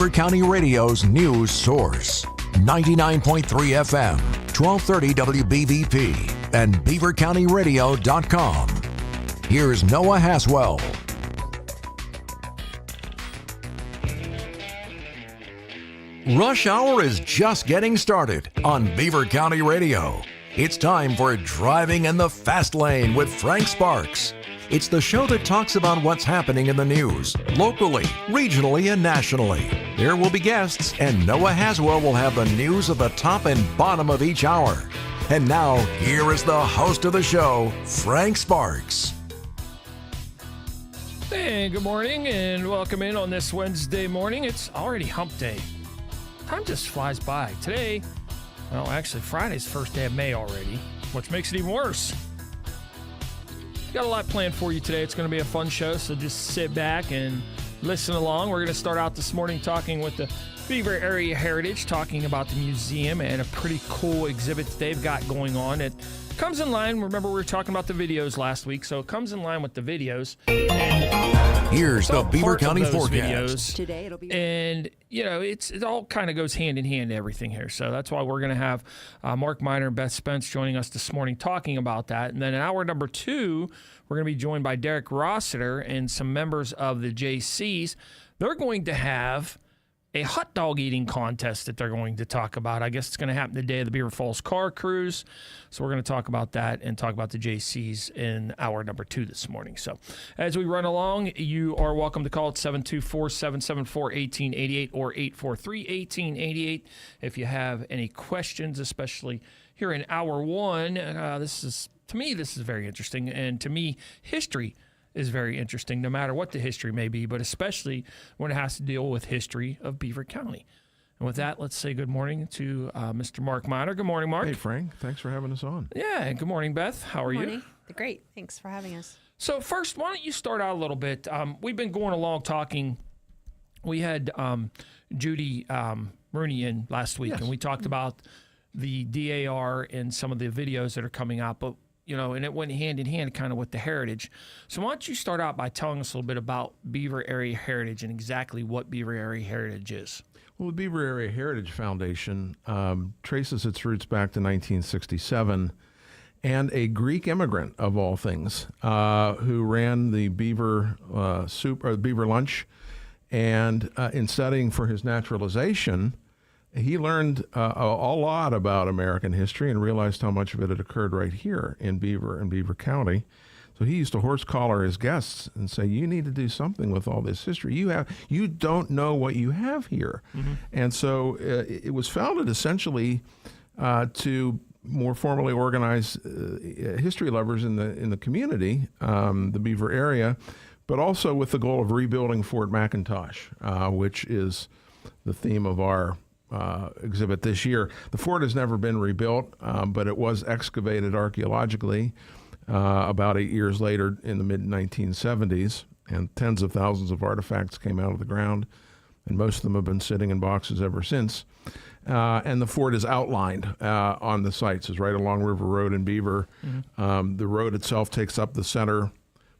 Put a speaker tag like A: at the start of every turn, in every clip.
A: Beaver County Radio's news source. 99.3 FM, 1230 WBVP, and beavercountyradio.com. Here's Noah Haswell. Rush hour is just getting started on Beaver County Radio. It's time for Driving in the Fast Lane with Frank Sparks. It's the show that talks about what's happening in the news, locally, regionally, and nationally. There will be guests, and Noah Haswell will have the news at the top and bottom of each hour. And now, here is the host of the show, Frank Sparks.
B: Hey, good morning, and welcome in on this Wednesday morning. It's already hump day. Time just flies by. Today, well, actually, Friday's the first day of May already, which makes it even worse. Got a lot planned for you today. It's going to be a fun show, so just sit back and listen along. We're going to start out this morning talking with the Beaver Area Heritage, talking about the museum and a pretty cool exhibit they've got going on. It comes in line. Remember, we were talking about the videos last week, so it comes in line with the videos.
A: Here's the Beaver County forecast.
C: Today it'll be,
B: and you know, it all kind of goes hand in hand, everything here. So that's why we're going to have Miner and Beth Spence joining us this morning talking about that. And then in hour number 2, we're going to be joined by Derek Rossiter and some members of the JCs. They're going to have a hot dog eating contest that they're going to talk about. I guess it's going to happen the day of the Beaver Falls Car Cruise. So we're going to talk about that and talk about the JCs in hour number 2 this morning. So as we run along, you are welcome to call at 724-774-1888 or 843-1888 if you have any questions, especially here in hour 1. To me, this is very interesting. And to me, history is very interesting, no matter what the history may be, but especially when it has to deal with history of Beaver County. And with that, let's say good morning to Mr. Mark Miner. Good morning, Mark.
D: Hey, Frank. Thanks for having us on.
B: Yeah, and good morning, Beth. How are you?
C: Great. Thanks for having us.
B: So first, why don't you start out a little bit? We've been going along talking. We had Judy Rooney in last week,
D: Yes.
B: and we talked about the DAR and some of the videos that are coming out, but you know, and it went hand in hand kind of with the heritage. So why don't you start out by telling us a little bit about Beaver Area Heritage and exactly what Beaver Area Heritage is?
D: Well, the Beaver Area Heritage Foundation traces its roots back to 1967, and a Greek immigrant, of all things, who ran the Beaver soup or the Beaver lunch, and in studying for his naturalization, he learned a lot about American history and realized how much of it had occurred right here in Beaver and Beaver County. So he used to horse collar his guests and say, "You need to do something with all this history. You don't know what you have here." Mm-hmm. And so it was founded essentially to more formally organize history lovers in the community, the Beaver area, but also with the goal of rebuilding Fort McIntosh, which is the theme of our exhibit this year. The fort has never been rebuilt, but it was excavated archaeologically about 8 years later in the mid-1970s, and tens of thousands of artifacts came out of the ground, and most of them have been sitting in boxes ever since. And the fort is outlined on the sites. It's right along River Road in Beaver. Mm-hmm. The road itself takes up the center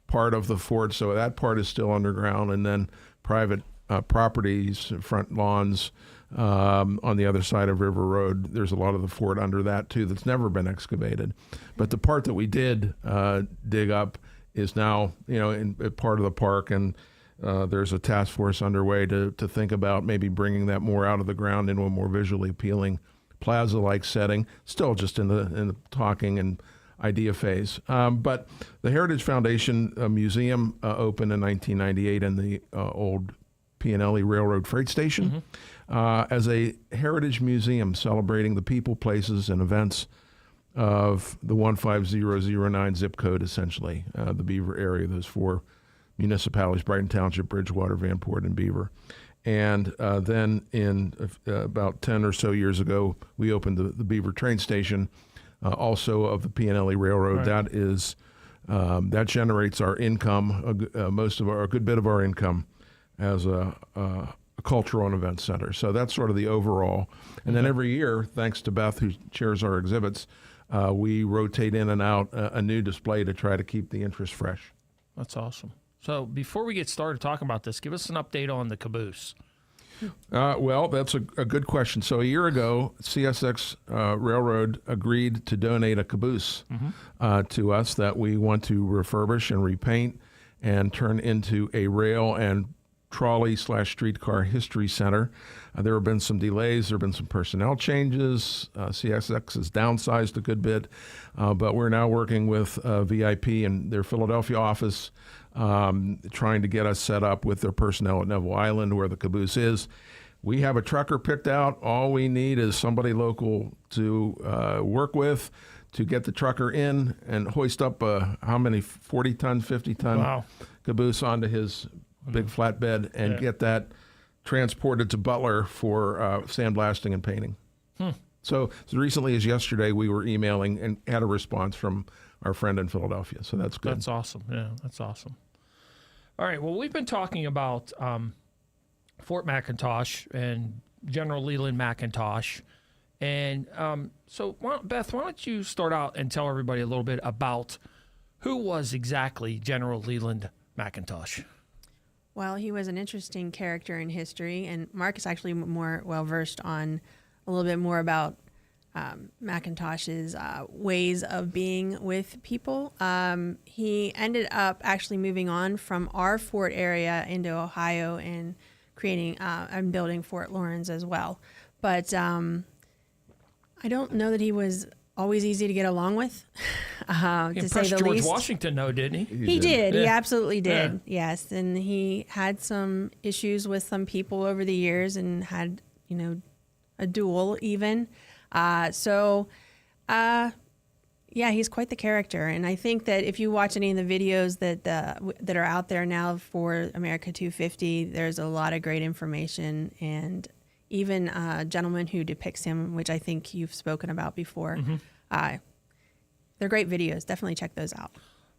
D: part of the fort, so that part is still underground, and then private properties, front lawns, on the other side of River Road. There's a lot of the fort under that too that's never been excavated. But the part that we did dig up is now, in part of the park, and there's a task force underway to think about maybe bringing that more out of the ground into a more visually appealing plaza-like setting. Still just in the talking and idea phase. But the Heritage Foundation Museum opened in 1998 in the old P&L Railroad Freight Station, as a heritage museum celebrating the people, places, and events of the 15009 zip code, essentially, the Beaver area, those 4 municipalities, Brighton Township, Bridgewater, Vanport, and Beaver. And then in about 10 or so years ago, we opened the Beaver train station, also of the P&L Railroad. Right. That is that generates our income, a good bit of our income, as a cultural and event center. So that's sort of the overall. And then every year, thanks to Beth, who chairs our exhibits, we rotate in and out a new display to try to keep the interest fresh.
B: That's awesome. So before we get started talking about this, give us an update on the caboose.
D: Well, that's a good question. So a year ago, CSX Railroad agreed to donate a caboose to us that we want to refurbish and repaint and turn into a rail and trolley/streetcar history center. There have been some delays. There have been some personnel changes. CSX has downsized a good bit, but we're now working with VIP and their Philadelphia office, trying to get us set up with their personnel at Neville Island where the caboose is. We have a trucker picked out. All we need is somebody local to work with to get the trucker in and hoist up how many 40-ton, 50-ton caboose onto his big flatbed and get that transported to Butler for sandblasting and painting. So as recently as yesterday, we were emailing and had a response from our friend in Philadelphia. So that's good.
B: That's awesome. Yeah, that's awesome. All right. Well, we've been talking about Fort McIntosh and General Leland McIntosh. And so, Beth, why don't you start out and tell everybody a little bit about who was exactly General Leland McIntosh?
C: Well, he was an interesting character in history, and Mark is actually more well-versed on a little bit more about McIntosh's ways of being with people. He ended up actually moving on from our fort area into Ohio and creating and building Fort Lawrence as well. But I don't know that he was always easy to get along with,
B: He
C: to say
B: impressed
C: the
B: George
C: least.
B: Washington, though, didn't he?
C: He did. He
B: Yeah.
C: absolutely did.
B: Yeah.
C: Yes, and he had some issues with some people over the years, and had a duel even. Yeah, he's quite the character, and I think that if you watch any of the videos that are out there now for America 250, there's a lot of great information, and even a gentleman who depicts him, which I think you've spoken about before. They're great videos. Definitely check those out.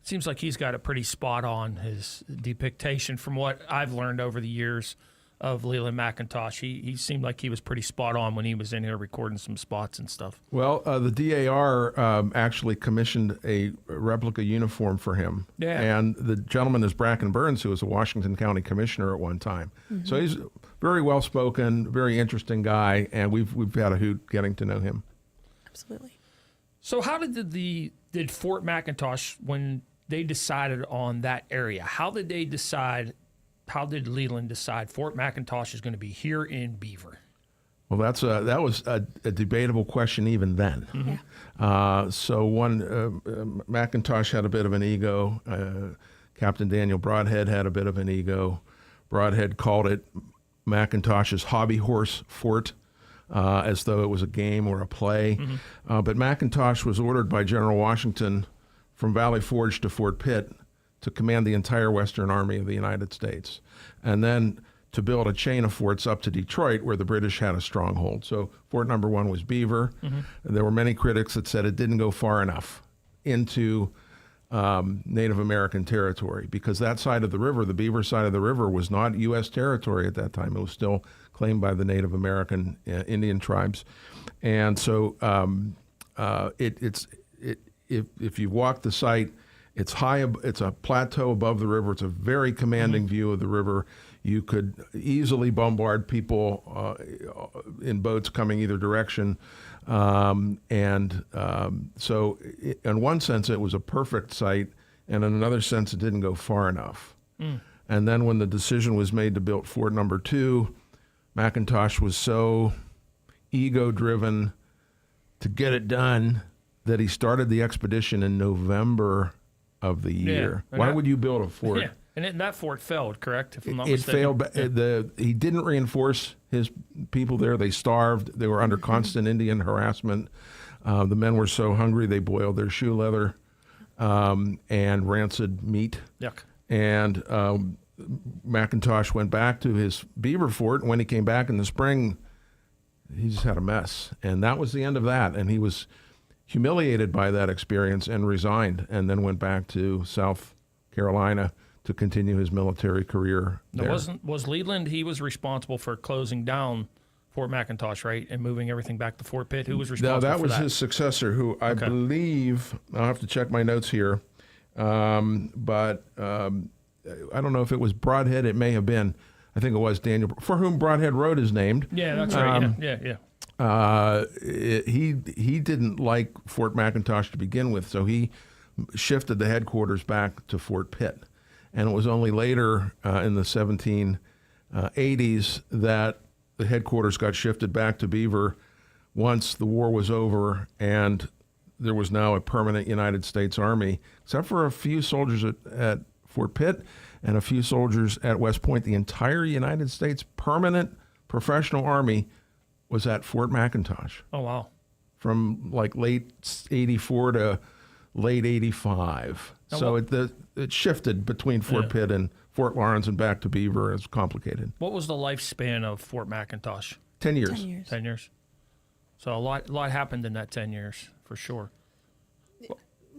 B: Seems like he's got it pretty spot on, his depiction from what I've learned over the years of Leland McIntosh. He seemed like he was pretty spot on when he was in here recording some spots and stuff.
D: Well, the DAR actually commissioned a replica uniform for him.
B: Yeah.
D: And the gentleman is Bracken Burns, who was a Washington County commissioner at one time. So he's very well-spoken, very interesting guy, and we've had a hoot getting to know him.
C: Absolutely.
B: So how did Fort McIntosh, when they decided on that area, how did Leland decide Fort McIntosh is going to be here in Beaver?
D: Well, that was a debatable question even then.
C: Yeah.
D: So McIntosh had a bit of an ego. Captain Daniel Broadhead had a bit of an ego. Broadhead called it McIntosh's hobby horse fort, as though it was a game or a play. But McIntosh was ordered by General Washington from Valley Forge to Fort Pitt to command the entire Western Army of the United States, and then to build a chain of forts up to Detroit, where the British had a stronghold. So fort number one was Beaver. There were many critics that said it didn't go far enough into Native American territory, because that side of the river, the Beaver side of the river, was not U.S. territory at that time. It was still claimed by the Native American Indian tribes. And so if you walk the site, it's high. It's a plateau above the river. It's a very commanding view of the river. You could easily bombard people in boats coming either direction. So in one sense, it was a perfect site, and in another sense, it didn't go far enough. And then when the decision was made to build Fort number 2, McIntosh was so ego-driven to get it done that he started the expedition in November of the year.
B: Yeah.
D: Why would you build a fort?
B: Yeah, and that fort failed, correct? If I'm not
D: It
B: mistaken.
D: failed. He didn't reinforce his people there. They starved. They were under constant Indian harassment. The men were so hungry they boiled their shoe leather and rancid meat.
B: Yuck.
D: And McIntosh went back to his Beaver fort, and when he came back in the spring, he just had a mess. And that was the end of that. And he was humiliated by that experience and resigned, and then went back to South Carolina to continue his military career
B: Now,
D: there.
B: was Leland, he was responsible for closing down Fort McIntosh, right, and moving everything back to Fort Pitt? Who was responsible
D: No, that
B: for
D: was
B: that?
D: his successor, who I believe, I'll have to check my notes here, but I don't know if it was Broadhead, it may have been. I think it was Daniel, for whom Broadhead Road is named.
B: Yeah, that's right. Yeah.
D: He didn't like Fort McIntosh to begin with, so he shifted the headquarters back to Fort Pitt. And it was only later in the 1780s that the headquarters got shifted back to Beaver once the war was over and there was now a permanent United States Army, except for a few soldiers at Fort Pitt and a few soldiers at West Point. The entire United States permanent professional army was at Fort McIntosh.
B: Oh, wow.
D: From like late 84 to late 85.
B: Now
D: So it shifted between Fort Pitt and Fort Lawrence and back to Beaver. It's complicated.
B: What was the lifespan of Fort McIntosh?
D: 10 years.
C: 10 years.
B: 10 years. So a lot happened in that 10 years, for sure.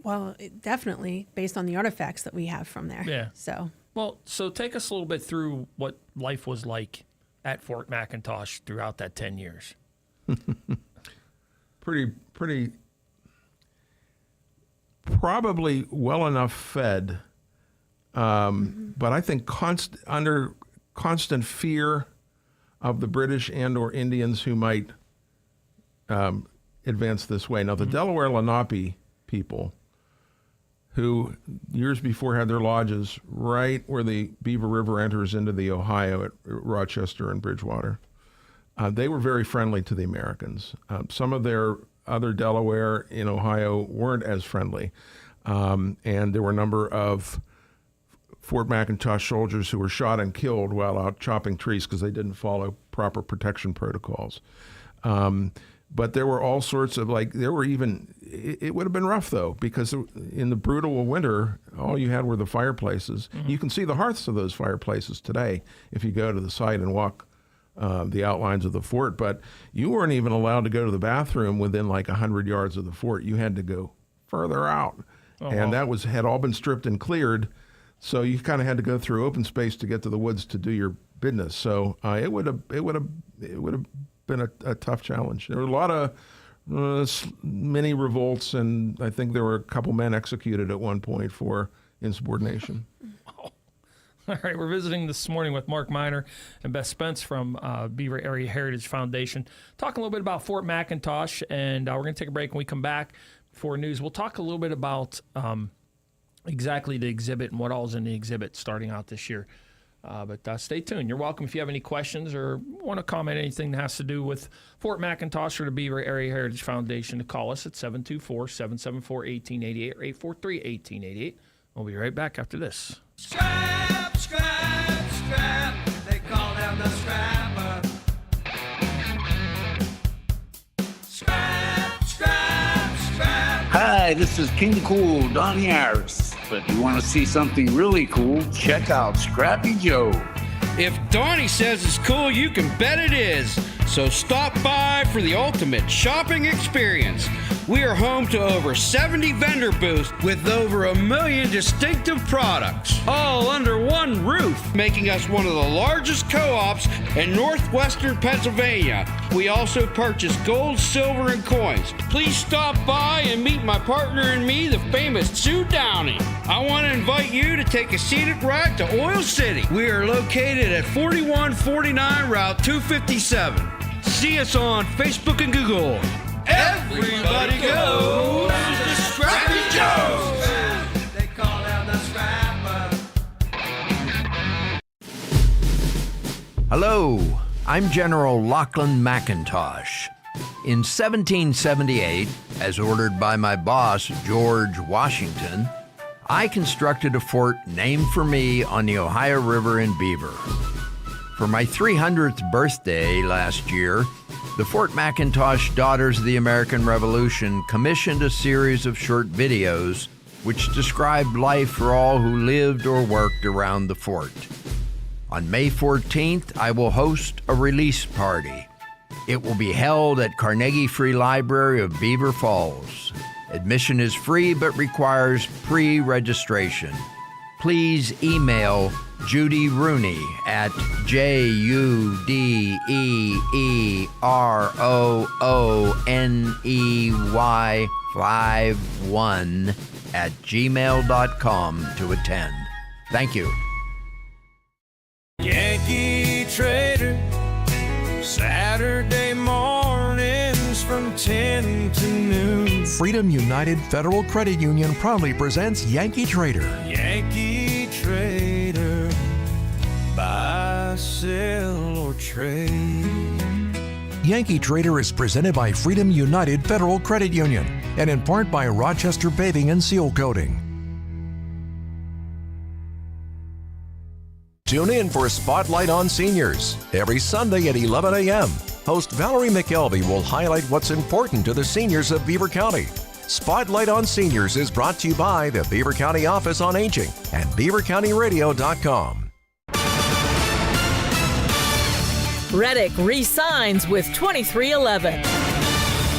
C: Well, definitely based on the artifacts that we have from there.
B: Yeah.
C: So
B: Well, so take us a little bit through what life was like at Fort McIntosh throughout that 10 years.
D: Pretty, probably well enough fed, but I think under constant fear of the British and or Indians who might advance this way. Now, the Delaware Lenape people, who years before had their lodges right where the Beaver River enters into the Ohio at Rochester and Bridgewater, they were very friendly to the Americans. Some of their other Delaware in Ohio weren't as friendly. And there were a number of Fort McIntosh soldiers who were shot and killed while out chopping trees because they didn't follow proper protection protocols. But there were all sorts of, it would have been rough though, because in the brutal winter, all you had were the fireplaces. Mm-hmm. You can see the hearths of those fireplaces today if you go to the site and walk the outlines of the fort. But you weren't even allowed to go to the bathroom within like 100 yards of the fort. You had to go further out. And that had all been stripped and cleared. So you kind of had to go through open space to get to the woods to do your business. So it would have been a tough challenge. There were a lot of mini revolts, and I think there were a couple men executed at one point for insubordination.
B: All right, we're visiting this morning with Mark Miner and Beth Spence from Beaver Area Heritage Foundation, talking a little bit about Fort McIntosh, and we're going to take a break. When we come back for news, we'll talk a little bit about exactly the exhibit and what all is in the exhibit starting out this year. But stay tuned. You're welcome if you have any questions or want to comment anything that has to do with Fort McIntosh or the Beaver Area Heritage Foundation to call us at 724-774-1888 or 843-1888. We'll be right back after this.
E: Scrap, scrap, scrap. They call them the scrapper. Scrap, scrap, scrap.
F: Hi, this is King Cool, Donnie Harris. But if you want to see something really cool, check out Scrappy Joe.
G: If Donnie says it's cool, you can bet it is. So stop by for the ultimate shopping experience. We are home to over 70 vendor booths with over 1 million distinctive products, all under one roof, making us one of the largest co-ops in northwestern Pennsylvania. We also purchase gold, silver, and coins. Please stop by and meet my partner and me, the famous Sue Downey. I want to invite you to take a scenic ride to Oil City. We are located at 4149 Route 257. See us on Facebook and Google. Everybody goes to Scrappy Joe's.
E: They call them the scrapper.
H: Hello, I'm General Lachlan McIntosh. In 1778, as ordered by my boss, George Washington, I constructed a fort named for me on the Ohio River in Beaver. For my 300th birthday last year, the Fort McIntosh Daughters of the American Revolution commissioned a series of short videos which described life for all who lived or worked around the fort. On May 14th, I will host a release party. It will be held at Carnegie Free Library of Beaver Falls. Admission is free but requires pre-registration. Please email Judy Rooney at JUDEROONEY51@gmail.com to attend. Thank you.
E: Yankee Trader. Saturday mornings from 10 to noon.
A: Freedom United Federal Credit Union proudly presents Yankee Trader.
E: Yankee Trader. Buy, sell, or trade.
A: Yankee Trader is presented by Freedom United Federal Credit Union and in part by Rochester Paving and Seal Coating. Tune in for Spotlight on Seniors every Sunday at 11 a.m. Host Valerie McKelvey will highlight what's important to the seniors of Beaver County. Spotlight on Seniors is brought to you by the Beaver County Office on Aging and beavercountyradio.com.
I: Reddick re-signs with 2311.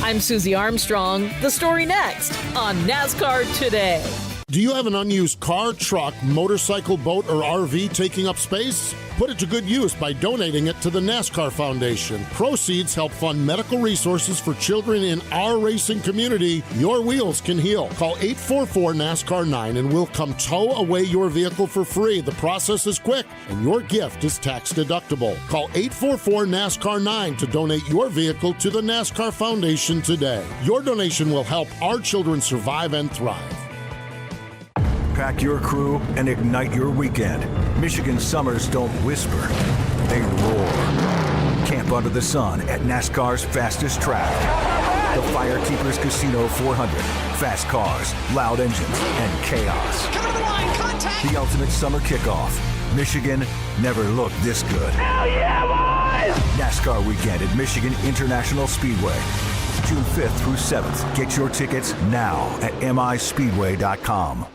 I: I'm Susie Armstrong. The story next on NASCAR Today.
J: Do you have an unused car, truck, motorcycle, boat, or RV taking up space? Put it to good use by donating it to the NASCAR Foundation. Proceeds help fund medical resources for children in our racing community. Your wheels can heal. Call 844-NASCAR-9 and we'll come tow away your vehicle for free. The process is quick and your gift is tax deductible. Call 844-NASCAR-9 to donate your vehicle to the NASCAR Foundation today. Your donation will help our children survive and thrive.
K: Pack your crew and ignite your weekend. Michigan summers don't whisper, they roar. Camp under the sun at NASCAR's fastest track. The Firekeepers Casino 400. Fast cars, loud engines, and chaos.
E: Cover the line, contact!
K: The ultimate summer kickoff. Michigan never looked this good.
E: Hell yeah, boys!
K: NASCAR weekend at Michigan International Speedway. June 5th through 7th. Get your tickets now at mispeedway.com.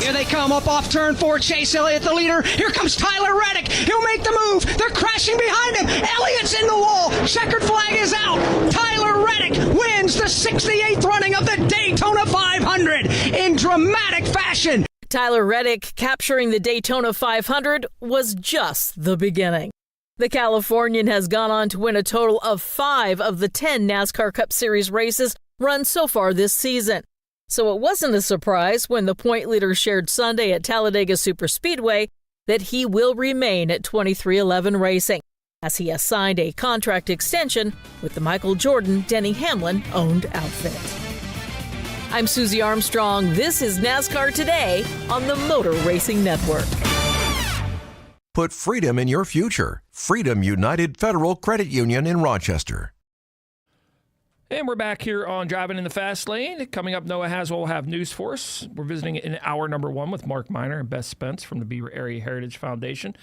L: Here they come up off turn 4. Chase Elliott, the leader. Here comes Tyler Reddick. He'll make the move. They're crashing behind him. Elliott's in the wall. Checkered flag is out. Tyler Reddick wins the 68th running of the Daytona 500 in dramatic fashion.
I: Tyler Reddick capturing the Daytona 500 was just the beginning. The Californian has gone on to win a total of 5 of the 10 NASCAR Cup Series races run so far this season. So it wasn't a surprise when the point leader shared Sunday at Talladega Superspeedway that he will remain at 2311 Racing, as he has signed a contract extension with the Michael Jordan Denny Hamlin owned outfit. I'm Susie Armstrong. This is NASCAR Today on the Motor Racing Network.
A: Put freedom in your future. Freedom United Federal Credit Union in Rochester.
B: And we're back here on Driving in the Fast Lane. Coming up, Noah Haswell will have news for us. We're visiting in hour number 1 with Mark Miner and Beth Spence from the Beaver Area Heritage Foundation.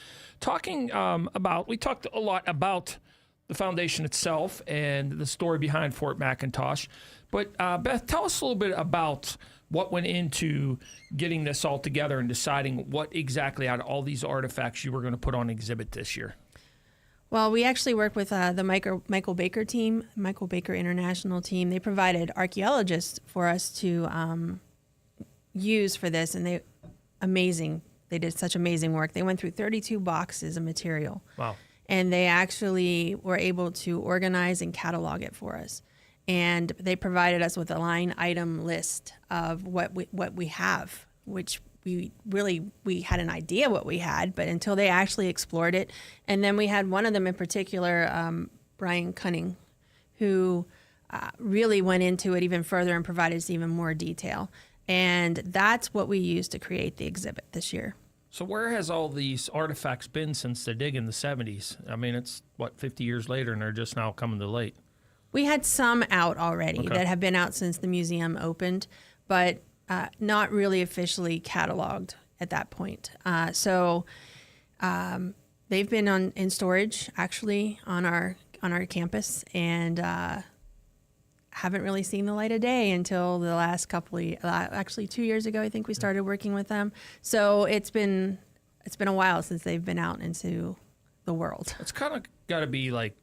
B: We talked a lot about the foundation itself and the story behind Fort McIntosh. But Beth, tell us a little bit about what went into getting this all together and deciding what exactly out of all these artifacts you were going to put on exhibit this year.
C: Well, we actually work with the Michael Baker team, Michael Baker International team. They provided archaeologists for us to use for this, and they did such amazing work. They went through 32 boxes of material.
B: Wow.
C: And they actually were able to organize and catalog it for us. And they provided us with a line item list of what we have, which we had an idea what we had, but until they actually explored it. And then we had one of them in particular, Brian Cunning, who really went into it even further and provided us even more detail. And that's what we used to create the exhibit this year.
B: So where has all these artifacts been since the dig in the 70s? I mean, it's, 50 years later, and they're just now coming to light.
C: We had some out already that have been out since the museum opened, but not really officially cataloged at that point. So they've been in storage actually on our campus, and haven't really seen the light of day until the last actually 2 years ago. I think we started working with them. So it's been a while since they've been out into the world.
B: It's kind of got to be like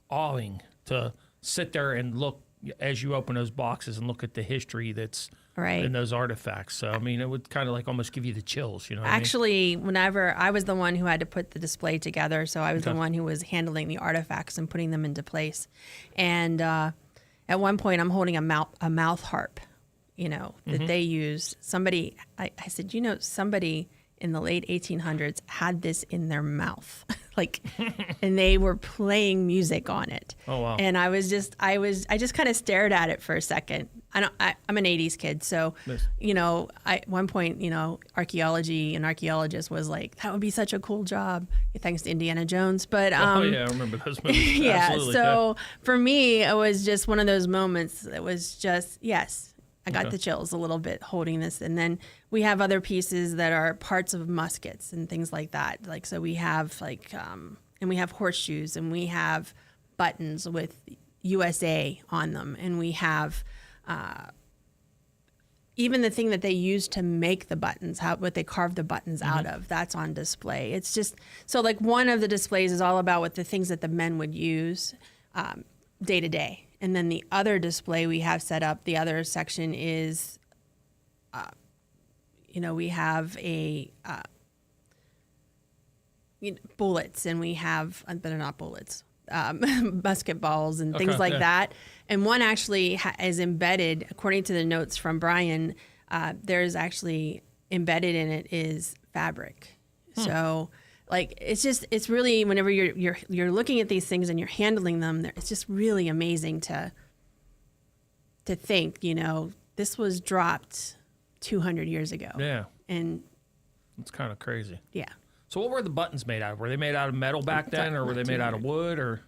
B: awing to sit there and look as you open those boxes and look at the history that's in those artifacts. So, I mean, it would kind of like almost give you the chills, you know what
C: Actually, whenever I was the one who had to put the display together, so I was the one who was handling the artifacts and putting them into place. And at one point, I'm holding a mouth harp, that they use. I said, somebody in the late 1800s had this in their mouth. like, and they were playing music on it.
B: Oh, wow.
C: And I just kind of stared at it for a second. I'm an 80s kid. So,
B: Nice.
C: at one point, archaeology and archaeologist was like, that would be such a cool job. Thanks to Indiana Jones. But,
B: Oh, yeah, I remember those movies.
C: yeah.
B: Absolutely.
C: So for me, it was just one of those moments that was just, yes, I got
B: Okay.
C: the chills a little bit holding this. And then we have other pieces that are parts of muskets and things like that. Like, so we have and we have horseshoes and we have buttons with USA on them. And we have, even the thing that they use to make the buttons, what they carve the buttons out of, that's on display. It's just, so like one of the displays is all about what the things that the men would use day to day. And then the other display we have set up, the other section is, we have bullets, and we have, but they're not bullets, musket balls and things
B: Okay,
C: like
B: yeah.
C: that. And one actually is embedded, according to the notes from Brian, there's actually embedded in it is fabric. So like, it's really, whenever you're looking at these things and you're handling them, it's just really amazing to think, this was dropped 200 years ago.
B: Yeah,
C: And
B: it's kind of crazy.
C: yeah.
B: So what were the buttons made out of? Were they made out of metal back then, or were they made out of wood? Or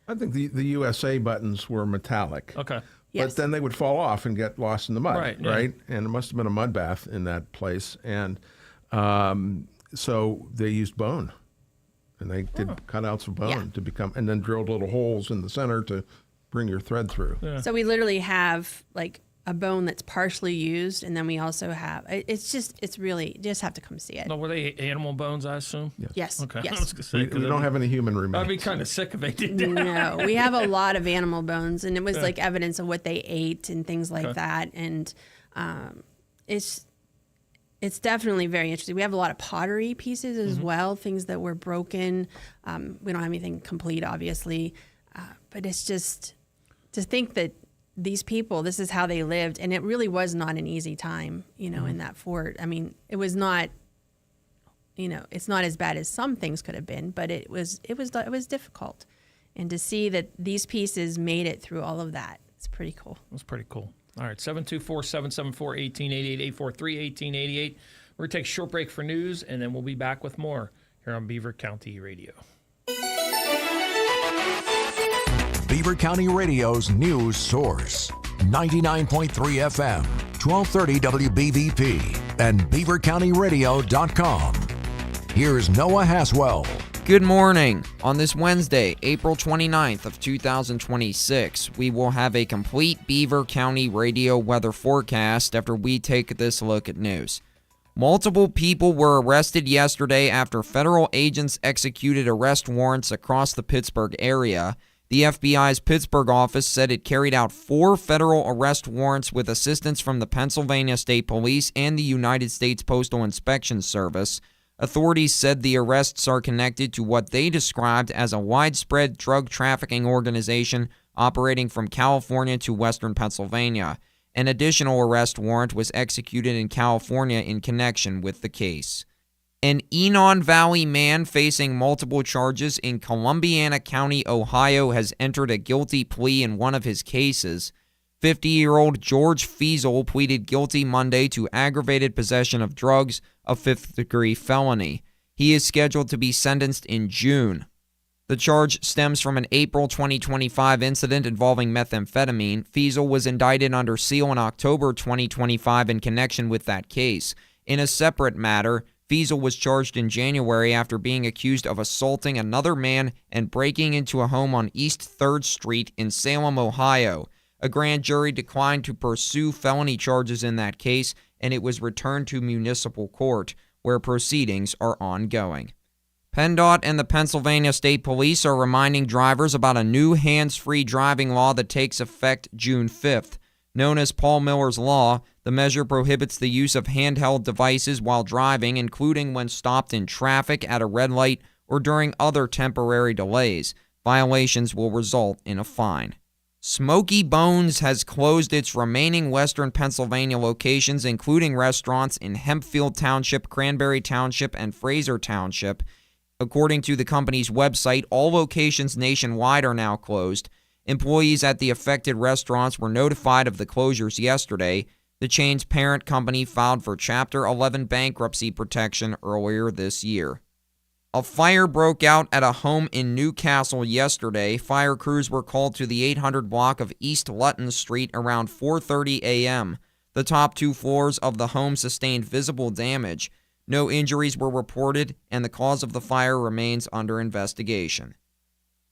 D: I think the USA buttons were metallic.
B: okay,
C: Yes.
D: But then they would fall off and get lost in the mud,
B: Right,
D: right?
B: yeah.
D: And it must have been a mud bath in that place. And so they used bone, and they did cutouts of bone
C: Yeah.
D: to become, and then drilled little holes in the center to bring your thread through.
B: Yeah.
C: So we literally have like a bone that's partially used, and then we also have, it's really, you just have to come see it.
B: No, were they animal bones, I assume?
C: Yes.
B: Okay. I
C: Yes.
B: was gonna say,
D: We
B: 'cause
D: don't have any human
B: I'd be
D: remains.
B: kind of sick if they did.
C: No, we have a lot of animal bones, and it was like evidence of what they ate and things like
B: Okay.
C: that. And it's definitely very interesting. We have a lot of pottery pieces as well, things that were broken. We don't have anything complete, obviously, but it's just to think that these people, this is how they lived, and it really was not an easy time, in that fort. I mean, it was not. It's not as bad as some things could have been, but it was difficult. And to see that these pieces made it through all of that, it's pretty cool.
B: That's pretty cool. All right, 724-774-1888, 843-1888. We're going to take a short break for news, and then we'll be back with more here on Beaver County Radio.
A: Beaver County Radio's news source. 99.3 FM, 1230 WBVP, and beavercountyradio.com. Here's Noah Haswell.
M: Good morning. On this Wednesday, April 29th of 2026, we will have a complete Beaver County radio weather forecast after we take this look at news. Multiple people were arrested yesterday after federal agents executed arrest warrants across the Pittsburgh area. The FBI's Pittsburgh office said it carried out 4 federal arrest warrants with assistance from the Pennsylvania State Police and the United States Postal Inspection Service. Authorities said the arrests are connected to what they described as a widespread drug trafficking organization operating from California to western Pennsylvania. An additional arrest warrant was executed in California in connection with the case. An Enon Valley man facing multiple charges in Columbiana County, Ohio, has entered a guilty plea in one of his cases. 50-year-old George Fiesel pleaded guilty Monday to aggravated possession of drugs, a 5th-degree felony. He is scheduled to be sentenced in June. The charge stems from an April 2025 incident involving methamphetamine. Fiesel was indicted under seal in October 2025 in connection with that case. In a separate matter, Fiesel was charged in January after being accused of assaulting another man and breaking into a home on East 3rd Street in Salem, Ohio. A grand jury declined to pursue felony charges in that case, and it was returned to municipal court, where proceedings are ongoing. PennDOT and the Pennsylvania State Police are reminding drivers about a new hands-free driving law that takes effect June 5th. Known as Paul Miller's Law, the measure prohibits the use of handheld devices while driving, including when stopped in traffic, at a red light, or during other temporary delays. Violations will result in a fine. Smoky Bones has closed its remaining western Pennsylvania locations, including restaurants in Hempfield Township, Cranberry Township, and Fraser Township. According to the company's website, all locations nationwide are now closed. Employees at the affected restaurants were notified of the closures yesterday. The chain's parent company filed for Chapter 11 bankruptcy protection earlier this year. A fire broke out at a home in Newcastle yesterday. Fire crews were called to the 800 block of East Lutton Street around 4:30 a.m. The top 2 floors of the home sustained visible damage. No injuries were reported, and the cause of the fire remains under investigation.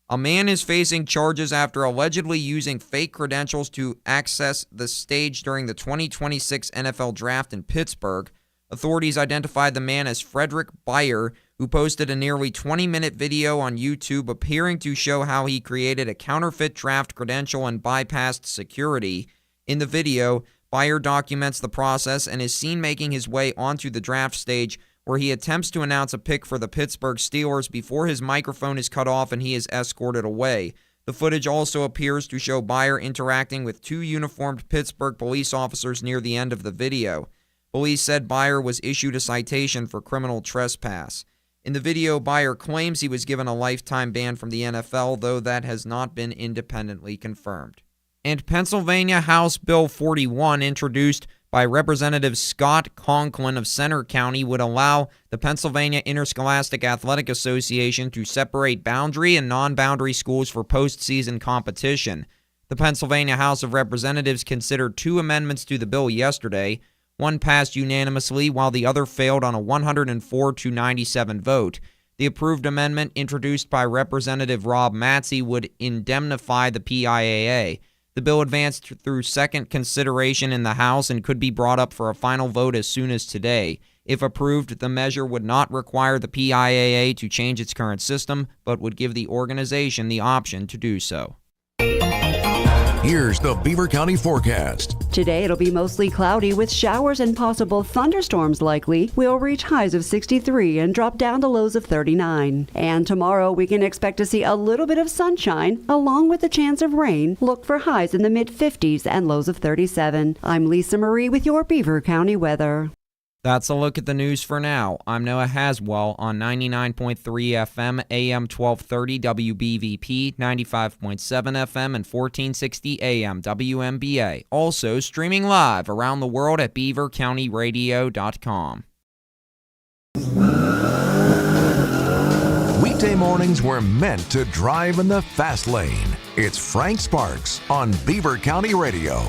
M: A man is facing charges after allegedly using fake credentials to access the stage during the 2026 NFL Draft in Pittsburgh. Authorities identified the man as Frederick Beyer, who posted a nearly 20-minute video on YouTube appearing to show how he created a counterfeit draft credential and bypassed security. In the video, Beyer documents the process and is seen making his way onto the draft stage, where he attempts to announce a pick for the Pittsburgh Steelers before his microphone is cut off and he is escorted away. The footage also appears to show Beyer interacting with 2 uniformed Pittsburgh police officers near the end of the video. Police said Beyer was issued a citation for criminal trespass. In the video, Beyer claims he was given a lifetime ban from the NFL, though that has not been independently confirmed. And Pennsylvania House Bill 41, introduced by Representative Scott Conklin of Center County, would allow the Pennsylvania Interscholastic Athletic Association to separate boundary and non-boundary schools for postseason competition. The Pennsylvania House of Representatives considered 2 amendments to the bill yesterday. One passed unanimously, while the other failed on a 104-97 vote. The approved amendment, introduced by Representative Rob Matzey, would indemnify the PIAA. The bill advanced through second consideration in the House and could be brought up for a final vote as soon as today. If approved, the measure would not require the PIAA to change its current system, but would give the organization the option to do so.
A: Here's the Beaver County forecast.
N: Today it'll be mostly cloudy with showers and possible thunderstorms likely. We'll reach highs of 63 and drop down to lows of 39. And tomorrow we can expect to see a little bit of sunshine along with the chance of rain. Look for highs in the mid-50s and lows of 37. I'm Lisa Marie with your Beaver County weather.
M: That's a look at the news for now. I'm Noah Haswell on 99.3 FM, AM 1230 WBVP, 95.7 FM, and 1460 AM WMBA. Also streaming live around the world at beavercountyradio.com.
A: Weekday mornings were meant to drive in the fast lane. It's Frank Sparks on Beaver County Radio.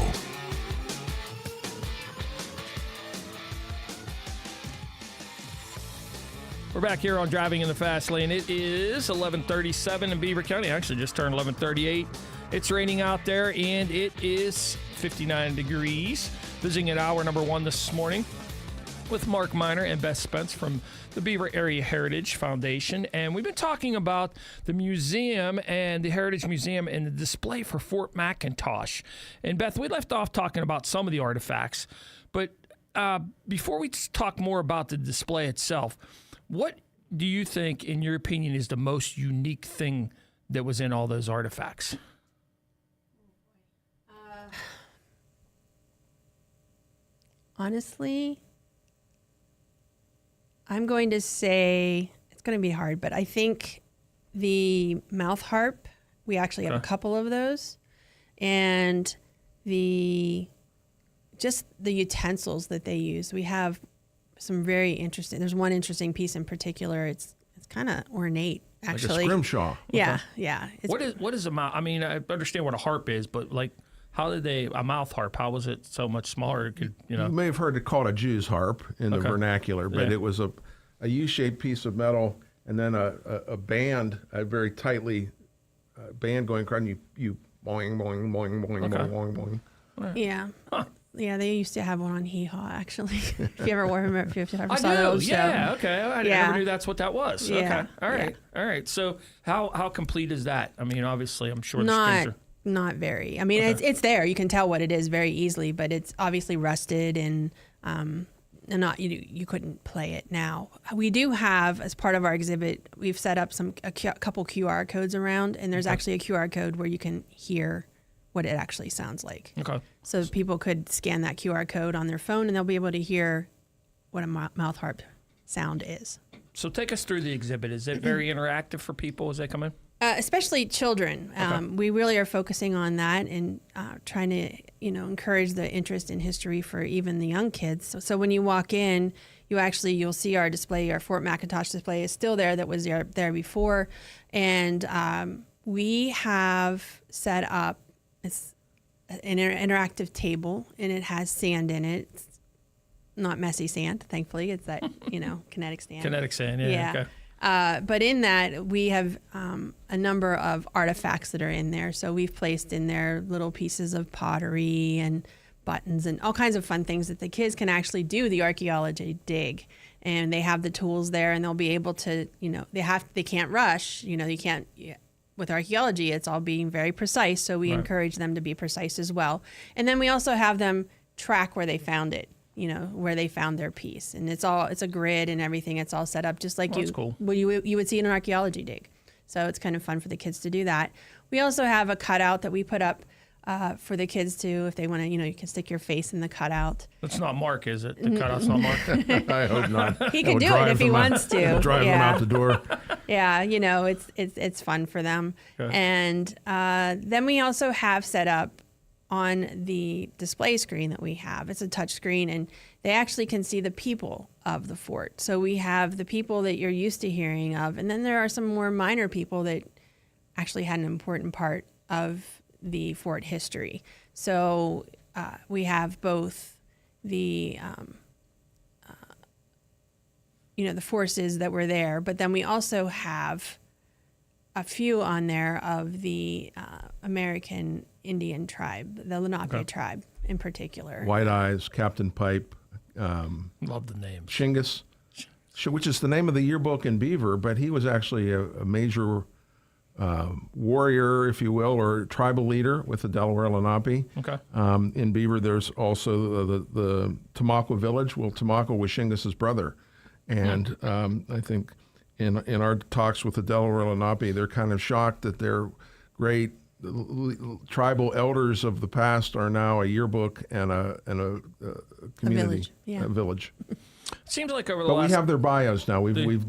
B: We're back here on Driving in the Fast Lane. It is 11:37 in Beaver County. Actually, just turned 11:38. It's raining out there, and it is 59 degrees. Visiting at hour number 1 this morning with Miner and Beth Spence from the Beaver Area Heritage Foundation. And we've been talking about the museum and the Heritage Museum and the display for Fort McIntosh. And Beth, we left off talking about some of the artifacts. But before we talk more about the display itself, what do you think, in your opinion, is the most unique thing that was in all those artifacts?
C: Honestly, I'm going to say it's going to be hard, but I think the mouth harp, we actually have a couple of those, and just the utensils that they use. We have some very interesting. There's one interesting piece in particular. It's kind of ornate, actually.
D: Like a scrimshaw.
C: Yeah, yeah.
B: What is a mouth? I mean, I understand what a harp is, but like, how did a mouth harp? How was it so much smaller? It could,
D: You may have heard it called a Jew's harp in the vernacular, but it was a U-shaped piece of metal, and then a band, a very tightly band going across, and you boing, boing, boing, boing, boing, boing, boing.
C: Yeah. Huh. Yeah, they used to have one on Hee Haw, actually. If you ever saw
B: the
C: old show.
B: Yeah, okay. I never knew that's what that was.
C: Yeah.
B: Okay. All right. So how complete is that? I mean, obviously, I'm sure the strings are...
C: Not very. I mean, it's there. You can tell what it is very easily, but it's obviously rusted and not you couldn't play it now. We do have, as part of our exhibit, we've set up a couple QR codes around, and there's actually a QR code where you can hear what it actually sounds like.
B: Okay.
C: So people could scan that QR code on their phone, and they'll be able to hear what a mouth harp sound is.
B: So take us through the exhibit. Is it very interactive for people as they come in?
C: Especially children. We really are focusing on that and trying to, encourage the interest in history for even the young kids. So when you walk in, you'll see our display. Our Fort McIntosh display is still there. That was there before, and we have set up an interactive table, and it has sand in it. It's not messy sand, thankfully. It's that kinetic sand.
B: Kinetic sand, yeah. Okay.
C: But in that, we have a number of artifacts that are in there. So we've placed in there little pieces of pottery and buttons and all kinds of fun things that the kids can actually do the archaeology dig. And they have the tools there, and they'll be able to, they can't rush. You can't, with archaeology, it's all being very precise. So we encourage them to be precise as well. And then we also have them track where they found it. Where they found their piece, and it's a grid and everything. It's all set up just like you would see in an archaeology dig. So it's kind of fun for the kids to do that. We also have a cutout that we put up for the kids to, if they want to, you can stick your face in the cutout.
B: That's not Mark, is it? The cutout's not Mark.
D: I hope not.
C: He could do it if he wants to.
D: Drive them out the door.
C: Yeah, it's fun for them. Okay. And then we also have set up on the display screen that we have. It's a touch screen, and they actually can see the people of the fort. So we have the people that you're used to hearing of, and then there are some more minor people that actually had an important part of the fort history. So we have both the the forces that were there, but then we also have a few on there of the American Indian tribe, the Lenape tribe in particular.
D: White Eyes, Captain Pipe.
B: Love the names.
D: Shingus, which is the name of the yearbook in Beaver, but he was actually a major warrior, if you will, or tribal leader with the Delaware Lenape.
B: Okay.
D: In Beaver, there's also the Tamaqua village. Well, Tamaqua was Shingus's brother. And I think in our talks with the Delaware Lenape, they're kind of shocked that their great tribal elders of the past are now a yearbook and a community, a village.
B: Seems like over the
D: but
B: last...
D: we have their bios now. We've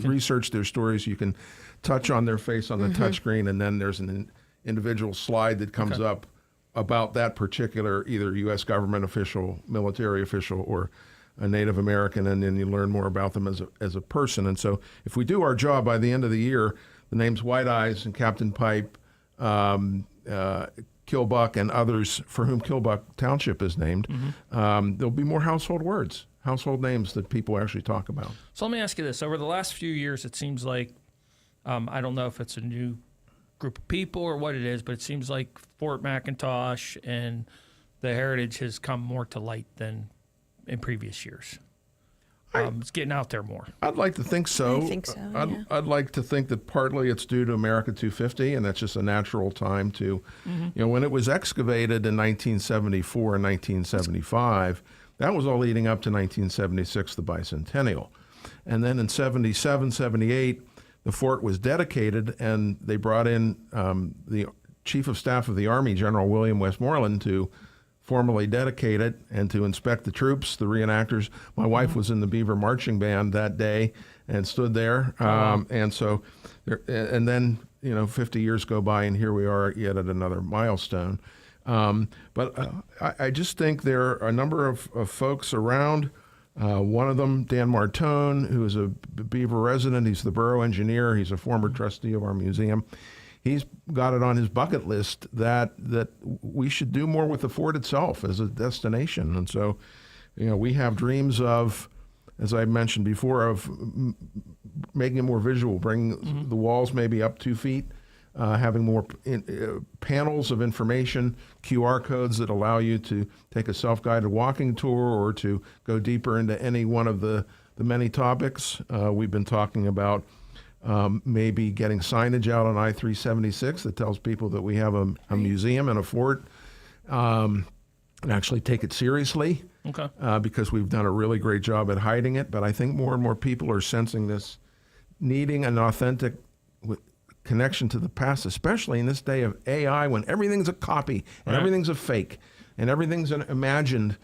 D: researched their stories. You can touch on their face on the touchscreen, and then there's an individual slide that comes up about that particular either U.S. government official, military official, or a Native American, and then you learn more about them as a person. And so if we do our job by the end of the year, the names White Eyes and Captain Pipe, Killbuck, and others for whom Killbuck Township is named, there'll be more household words, household names that people actually talk about.
B: So let me ask you this. Over the last few years, it seems like, I don't know if it's a new group of people or what it is, but it seems like Fort McIntosh and the heritage has come more to light than in previous years. It's getting out there more.
D: I'd like to think so.
C: I think so, yeah.
D: I'd like to think that partly it's due to America 250, and that's just a natural time to, when it was excavated in 1974 and 1975, that was all leading up to 1976, the bicentennial. And then in 77, 78, the fort was dedicated, and they brought in the Chief of Staff of the Army, General William Westmoreland, to formally dedicate it and to inspect the troops, the reenactors. My wife was in the Beaver Marching Band that day and stood there. And so, and then, 50 years go by, and here we are yet at another milestone. But I just think there are a number of folks around. One of them, Dan Martone, who is a Beaver resident. He's the borough engineer. He's a former trustee of our museum. He's got it on his bucket list that we should do more with the fort itself as a destination. And so, we have dreams of, as I mentioned before, of making it more visual, bring the walls maybe up 2 feet, having more panels of information, QR codes that allow you to take a self-guided walking tour or to go deeper into any one of the many topics. We've been talking about maybe getting signage out on I-376 that tells people that we have a museum and a fort, and actually take it seriously, because we've done a really great job at hiding it. But I think more and more people are sensing this, needing an authentic connection to the past, especially in this day of AI when everything's a copy and everything's a fake and everything's an imagined.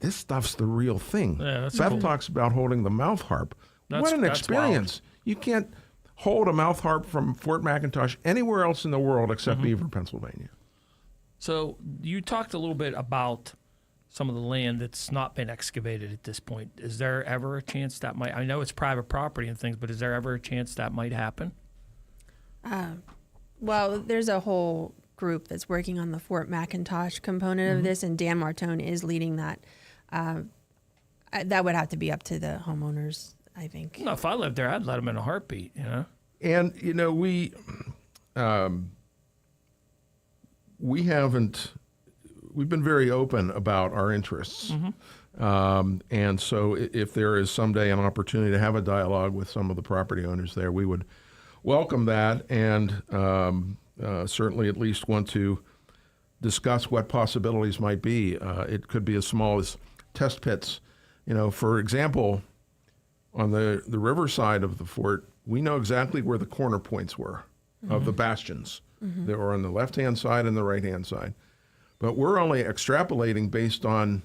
D: This stuff's the real thing.
B: Yeah, that's
D: Beth
B: cool.
D: talks about holding the mouth harp. What an experience. Wild. You can't hold a mouth harp from Fort McIntosh anywhere else in the world except Beaver, Pennsylvania.
B: So you talked a little bit about some of the land that's not been excavated at this point. Is there ever a chance that might, I know it's private property and things, but is there ever a chance that might happen?
C: Well, there's a whole group that's working on the Fort McIntosh component of this, and Dan Martone is leading that. That would have to be up to the homeowners, I think.
B: No, if I lived there, I'd let them in a heartbeat, you know?
D: And, you know, we we've been very open about our interests. And so if there is someday an opportunity to have a dialogue with some of the property owners there, we would welcome that and certainly at least want to discuss what possibilities might be. It could be as small as test pits. You know, for example, on the riverside of the fort, we know exactly where the corner points were of the bastions. They were on the left-hand side and the right-hand side. But we're only extrapolating based on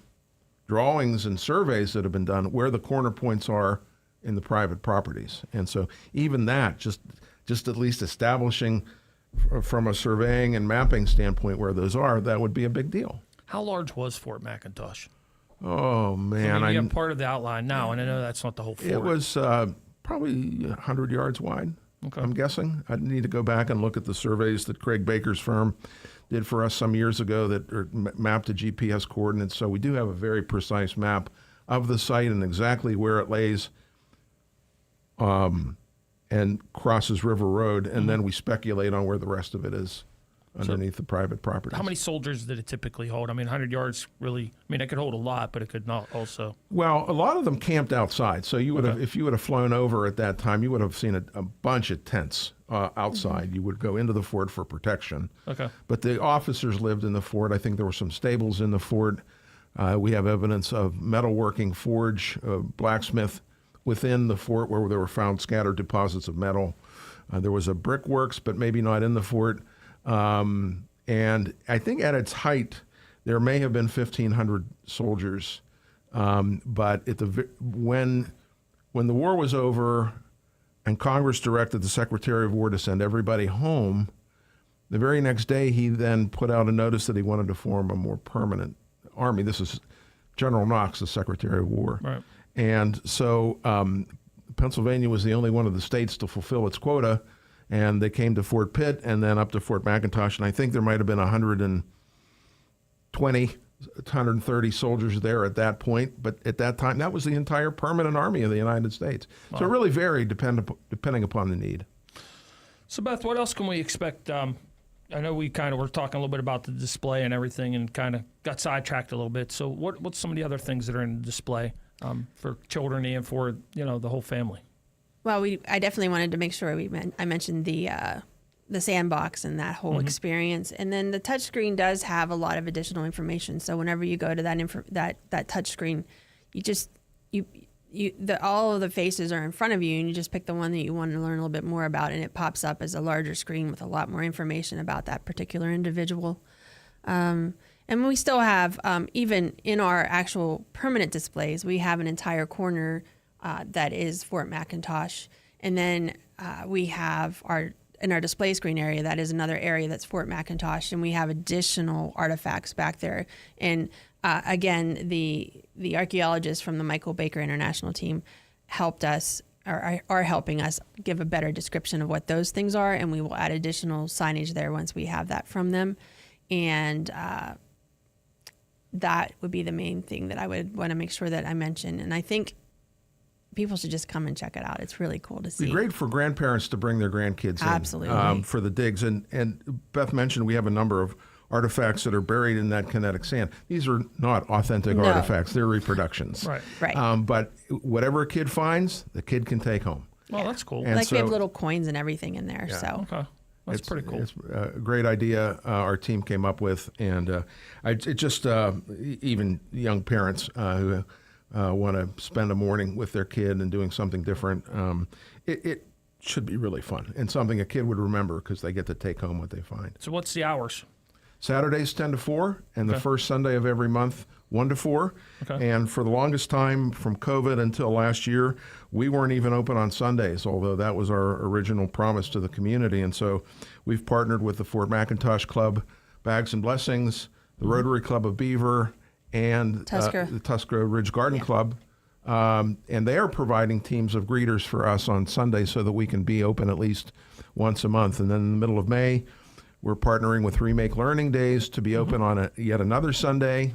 D: drawings and surveys that have been done where the corner points are in the private properties. And so even that, just at least establishing from a surveying and mapping standpoint where those are, that would be a big deal.
B: How large was Fort McIntosh?
D: Oh, man.
B: I mean, you have part of the outline now, and I know that's not the whole fort.
D: It was probably 100 yards wide, I'm guessing. I'd need to go back and look at the surveys that Craig Baker's firm did for us some years ago that mapped the GPS coordinates. So we do have a very precise map of the site and exactly where it lays and crosses River Road, and then we speculate on where the rest of it is underneath the private property.
B: How many soldiers did it typically hold? I mean, 100 yards really, I mean, it could hold a lot, but it could not also.
D: Well, a lot of them camped outside. So you would have, if you would have flown over at that time, you would have seen a bunch of tents outside. You would go into the fort for protection. But the officers lived in the fort. I think there were some stables in the fort. We have evidence of metalworking, forge, blacksmith within the fort where there were found scattered deposits of metal. There was a brickworks, but maybe not in the fort. And I think at its height, there may have been 1,500 soldiers. But when the war was over and Congress directed the Secretary of War to send everybody home, the very next day he then put out a notice that he wanted to form a more permanent army. This is General Knox, the Secretary of War.
B: Right.
D: And so Pennsylvania was the only one of the states to fulfill its quota. And they came to Fort Pitt and then up to Fort McIntosh. And I think there might have been 120, 130 soldiers there at that point. But at that time, that was the entire permanent army of the United States. Wow. So it really varied depending upon the need.
B: So, Beth, what else can we expect? I know we kind of were talking a little bit about the display and everything and kind of got sidetracked a little bit. So what's some of the other things that are in the display for children and for, you know, the whole family?
C: Well, I definitely wanted to make sure I mentioned the sandbox and that whole experience, and then the touchscreen does have a lot of additional information. So whenever you go to that touchscreen, all of the faces are in front of you, and you just pick the one that you want to learn a little bit more about, and it pops up as a larger screen with a lot more information about that particular individual. And we still have, even in our actual permanent displays, we have an entire corner that is Fort McIntosh. And then we have in our display screen area, that is another area that's Fort McIntosh, and we have additional artifacts back there. And again, the archaeologists from the Michael Baker International team helped us, or are helping us give a better description of what those things are, and we will add additional signage there once we have that from them. And that would be the main thing that I would want to make sure that I mention. And I think people should just come and check it out. It's really cool to see.
D: It'd be great for grandparents to bring their grandkids
C: in
D: for the digs. And Beth mentioned we have a number of artifacts that are buried in that kinetic sand. These are not authentic artifacts. They're reproductions.
C: Right.
D: But whatever a kid finds, the kid can take home.
B: Well, that's cool.
C: And we have little coins and everything in there.
D: Yeah.
C: So.
B: Okay. That's pretty cool.
D: It's a great idea our team came up with. And even young parents who want to spend a morning with their kid and doing something different, it should be really fun and something a kid would remember because they get to take home what they find.
B: So what's the hours?
D: Saturdays 10 to 4, and the first Sunday of every month 1 to 4.
B: Okay.
D: And for the longest time, from COVID until last year, we weren't even open on Sundays, although that was our original promise to the community. And so we've partnered with the Fort McIntosh Club, Bags and Blessings, the Rotary Club of Beaver, and the Tuscarora Ridge Garden Club. And they are providing teams of greeters for us on Sunday so that we can be open at least once a month. And then in the middle of May, we're partnering with Remake Learning Days to be open on yet another Sunday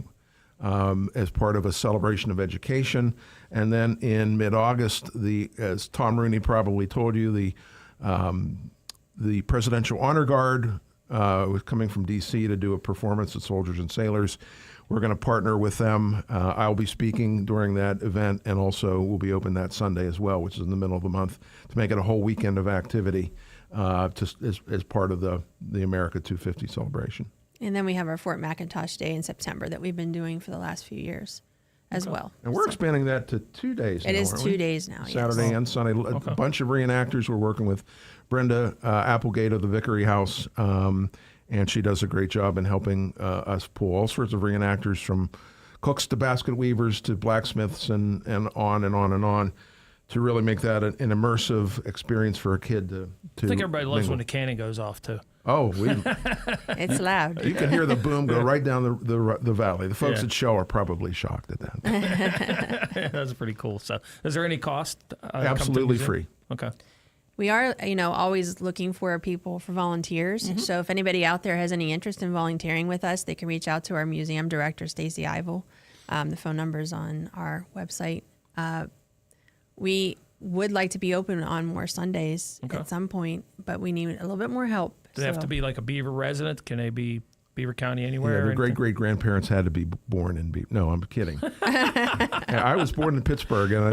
D: as part of a celebration of education. And then in mid-August, as Tom Rooney probably told you, the Presidential Honor Guard was coming from D.C. to do a performance at Soldiers and Sailors. We're going to partner with them. I'll be speaking during that event, and also we'll be open that Sunday as well, which is in the middle of the month, to make it a whole weekend of activity as part of the America 250 celebration.
C: And then we have our Fort McIntosh Day in September that we've been doing for the last few years as well.
D: And we're expanding that to 2 days now,
C: It is
D: aren't
C: 2
D: we?
C: days now,
D: Saturday and Sunday. A bunch of reenactors. We're working with Brenda Applegate of the Vickery House, and she does a great job in helping us pull all sorts of reenactors, from cooks to basket weavers to blacksmiths and on and on and on, to really make that an immersive experience for a kid to
B: I think everybody loves
D: mingle.
B: when the cannon goes off, too.
D: Oh,
C: it's loud.
D: You can hear the boom go right down the valley. The folks at Shell are probably shocked at that.
B: That's pretty cool. So, is there any cost?
D: Absolutely free.
B: Okay.
C: We are, always looking for people for volunteers.
B: Mm-hmm.
C: So if anybody out there has any interest in volunteering with us, they can reach out to our museum director, Stacy Ivel. The phone number's on our website. We would like to be open on more Sundays at some point, but we need a little bit more help.
B: Do they have to be like a Beaver resident? Can they be Beaver County anywhere?
D: Yeah, their great-great-grandparents had to be born in Beaver. No, I'm kidding. I was born in Pittsburgh, and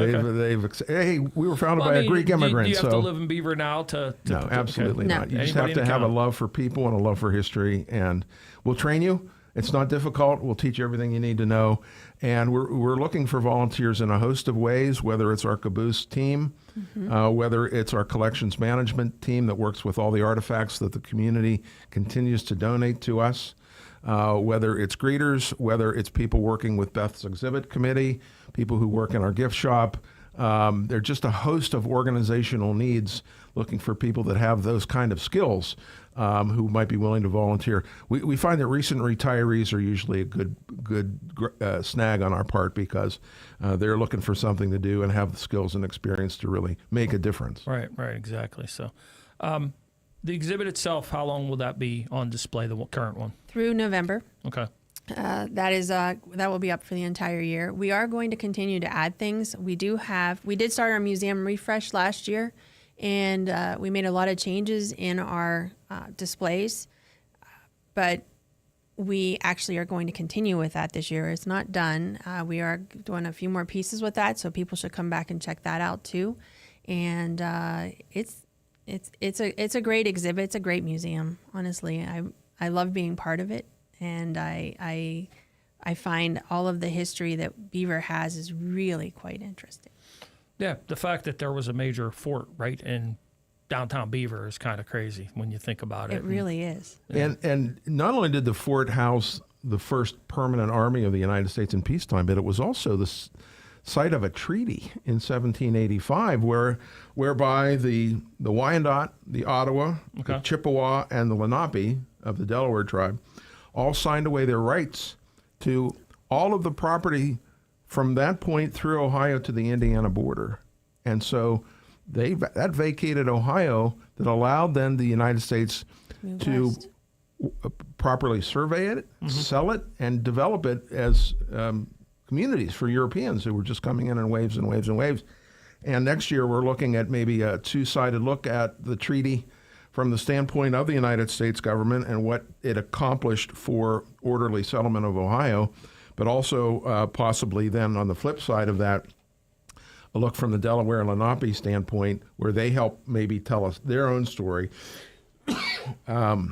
D: hey, we were founded by a Greek immigrant.
B: Do you have to live in Beaver now to
D: no, absolutely not. You just
B: Anybody
D: have to
B: in
D: have a
B: county?
D: love for people and a love for history, and we'll train you. It's not difficult. We'll teach you everything you need to know. And we're looking for volunteers in a host of ways, whether it's our caboose team, whether it's our collections management team that works with all the artifacts that the community continues to donate to us, whether it's greeters, whether it's people working with Beth's exhibit committee, people who work in our gift shop. They're just a host of organizational needs, looking for people that have those kind of skills who might be willing to volunteer. We find that recent retirees are usually a good snag on our part, because they're looking for something to do and have the skills and experience to really make a difference.
B: Right, exactly. So the exhibit itself, how long will that be on display, the current one?
C: Through November.
B: Okay.
C: That will be up for the entire year. We are going to continue to add things. We did start our museum refresh last year, and we made a lot of changes in our displays, but we actually are going to continue with that this year. It's not done. We are doing a few more pieces with that, so people should come back and check that out too. And it's a great exhibit. It's a great museum. Honestly, I love being part of it. And I find all of the history that Beaver has is really quite interesting.
B: Yeah, the fact that there was a major fort right in downtown Beaver is kind of crazy when you think about it.
C: It really is.
D: And not only did the fort house the first permanent army of the United States in peacetime, but it was also the site of a treaty in 1785 whereby the Wyandot, the Ottawa, the Chippewa, and the Lenape of the Delaware tribe all signed away their rights to all of the property from that point through Ohio to the Indiana border. And so that vacated Ohio, that allowed then the United States to properly survey it, sell it, and develop it as communities for Europeans who were just coming in waves and waves and waves. And next year we're looking at maybe a two-sided look at the treaty from the standpoint of the United States government and what it accomplished for orderly settlement of Ohio, but also possibly then on the flip side of that, a look from the Delaware and Lenape standpoint, where they help maybe tell us their own story about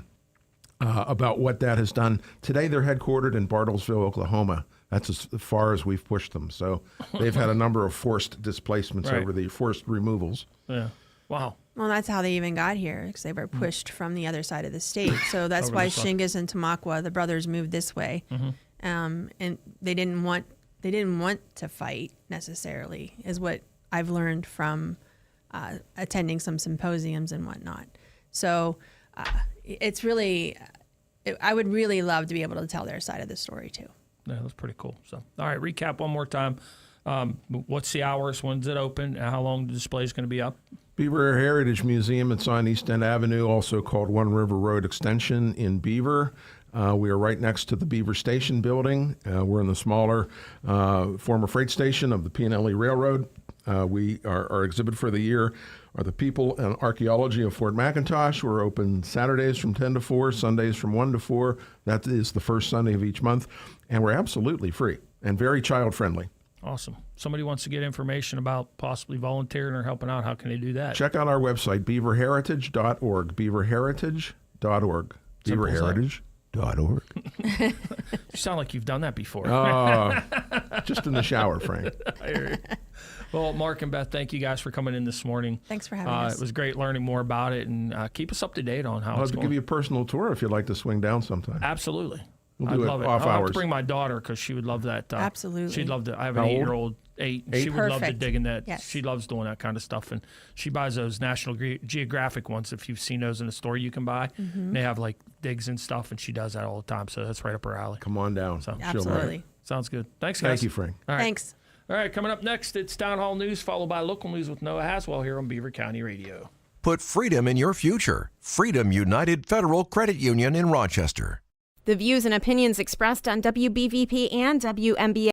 D: what that has done. Today they're headquartered in Bartlesville, Oklahoma. That's as far as we've pushed them. So they've had a number of forced displacements over the forced removals.
B: Yeah. Wow.
C: Well, that's how they even got here, because they were pushed from the other side of the state. So that's
B: Over
C: why
B: this way.
C: Shingas and Tamaqua, the brothers, moved this way, and they didn't want to fight necessarily, is what I've learned from attending some symposiums and whatnot. So it's really, I would really love to be able to tell their side of the story too.
B: Yeah, that's pretty cool. So, all right, recap one more time. What's the hours? When's it open? And how long the display is going to be up?
D: Beaver Area Heritage Museum. It's on East End Avenue, also called One River Road Extension in Beaver. We are right next to the Beaver Station building. We're in the smaller former freight station of the P&LE Railroad. Our exhibit for the year are the people and archaeology of Fort McIntosh. We're open Saturdays from 10 to 4, Sundays from 1 to 4. That is the first Sunday of each month. And we're absolutely free and very child-friendly.
B: Awesome. Somebody wants to get information about possibly volunteering or helping out. How can they do that?
D: Check out our website, beaverheritage.org, beaverheritage.org, beaverheritage.org.
B: You sound like you've done that before.
D: Just in the shower, Frank.
B: I hear you. Well, Mark and Beth, thank you guys for coming in this morning.
C: Thanks for having us.
B: It was great learning more about it, and keep us up to date on how
D: I'll
B: it's
D: have to
B: going.
D: give you a personal tour if you'd like to swing down sometime.
B: Absolutely.
D: We'll
B: I'd
D: do it
B: love
D: off
B: I'll have
D: hours.
B: to bring my daughter because she would love that.
C: Absolutely.
B: She'd love to. I have an
D: How old?
B: 8-year-old, 8. And she would love to
C: Perfect.
B: dig in that.
C: Yes.
B: She loves doing that kind of stuff. And she buys those National Geographic ones. If you've seen those in the store, you can buy. And they have like digs and stuff, and she does that all the time. So that's right up her alley.
D: Come on down.
B: So,
D: She'll love it.
C: Absolutely.
B: sounds good. Thanks, guys.
D: Thank you, Frank.
B: All right.
C: Thanks.
B: All right, coming up next, it's Town Hall News, followed by local news with Noah Haswell here on Beaver County Radio.
A: Put freedom in your future. Freedom United Federal Credit Union in Rochester.
O: The views and opinions expressed on WBVP and WMBA